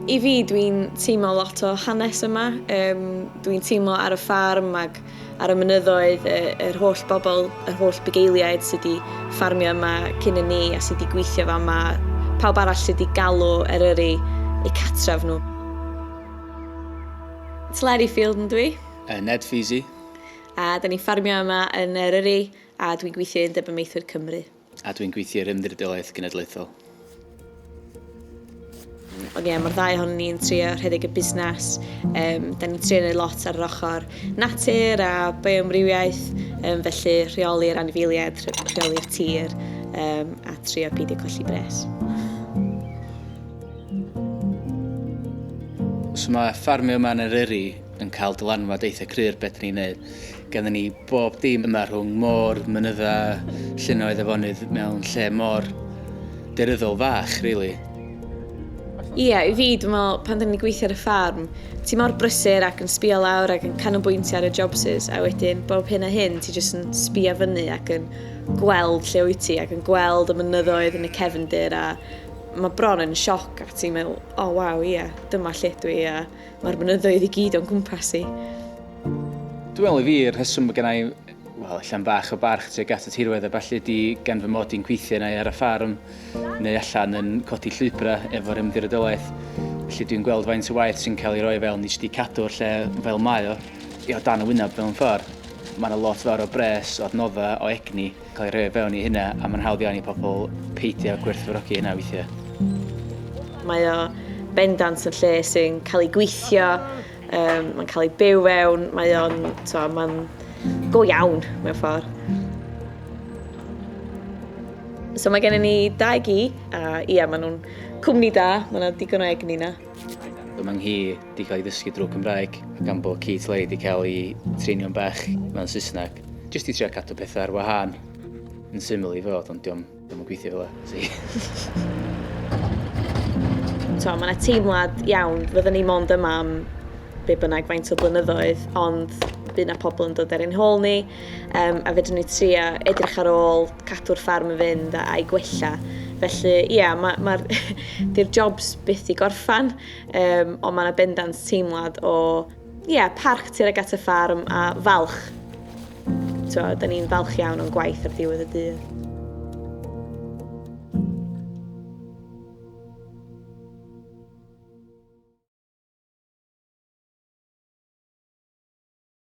I fi, dwi'n teimlo lot o hanes yma. Dwi'n teimlo ar y ffarm ac ar y mynyddoedd, yr holl bobl, yr holl bugeiliaid sydd wedi ffarmio yma cyn i ni a sydd wedi gweithio fa yma. Pawb arall sydd wedi galw Eryri eu catref nhw. Tleri Field yn dwi. Ned Fisi. A da ni'n ffarmio yma yn Eryri a dwi'n gweithio yn Dybymeithwyr Cymru. A dwi'n gweithio i'r Ymddiriedolaeth Cenedlaethol. Ond ie, mae'r ddau ohonyn ni'n trio rhedeg y busnes. Da ni'n trio neud lot ar yr ochr natur a bioamrywiaeth, felly rheoli'r anifeiliaid, rheoli'r tir a trio peidio colli bres. So mae ffarmio yma yn Eryri yn cael dylanwad eitha cryr beth ni'n neud. Ganddo ni bob dim yma rhwng môr, mynyddau, llynnoedd afonydd mewn lle môr daearyddol fach, rili. Ie, i fi, dwi'n meddwl, pan dyn ni'n gweithio ar y ffarm, ti mor brysur ac yn sbio lawr ac yn canolbwyntio ar y jobsys, a wedyn bob hyn a hyn, ti jyst yn sbio fyny ac yn gweld lle wyt ti ac yn gweld y mynyddoedd yn y cefndir a mae bron yn sioc a ti'n meddwl, o waw, ie, dyma lle dwi a mae'r mynyddoedd i gyd o'n gwmpas i. Dwi'n meddwl i fi, rheswm bod gennau allan bach o barch tuag at y tirweddau falle di gan fy mod i'n gweithio neu ar y ffarm neu allan yn codi llwybra efo'r ymddiriedolaeth. Felly dwi'n gweld faint o waith sy'n cael ei roi fewn i jyst i cadw'r lle fel mae o. O dan y wyneb mewn ffordd. Mae yna lot fawr o bres, o adnoddau, o egni cael ei roi fewn i hynna a mae'n hawdd iawn i pobl peidio gwerthfawrogi hynna weithiau. Mae o bendant yn lle sy'n cael ei gweithio, mae'n cael ei byw fewn, mae'n go iawn mewn ffordd. So mae gennym ni 2 gi, a ia, maen nhw'n cwmni da, maen nhw'n digon o egni na. Mae nghi wedi cael ei ddysgu drwy Cymraeg, gan bod ci tlei wedi cael ei treinio'n bach mewn Saesneg. Jyst i trio cadw pethau ar wahân. Yn syml i fod, ond diolch yn gweithio fel e. Mae yna teimlad iawn, fyddwn ni mond yma am be bynnag faint o blynyddoedd, ond bydd yna pobl yn dod ar ein hôl ni, a fedrwn ni trio edrych ar ôl cadw'r ffarm yn fynd a'i gwella. Felly, ia, di'r jobs byth i gorffan, ond mae yna bendant teimlad o, parc tuag at y ffarm a falch. Da ni'n falch iawn o'n gwaith ar ddiwedd y dydd.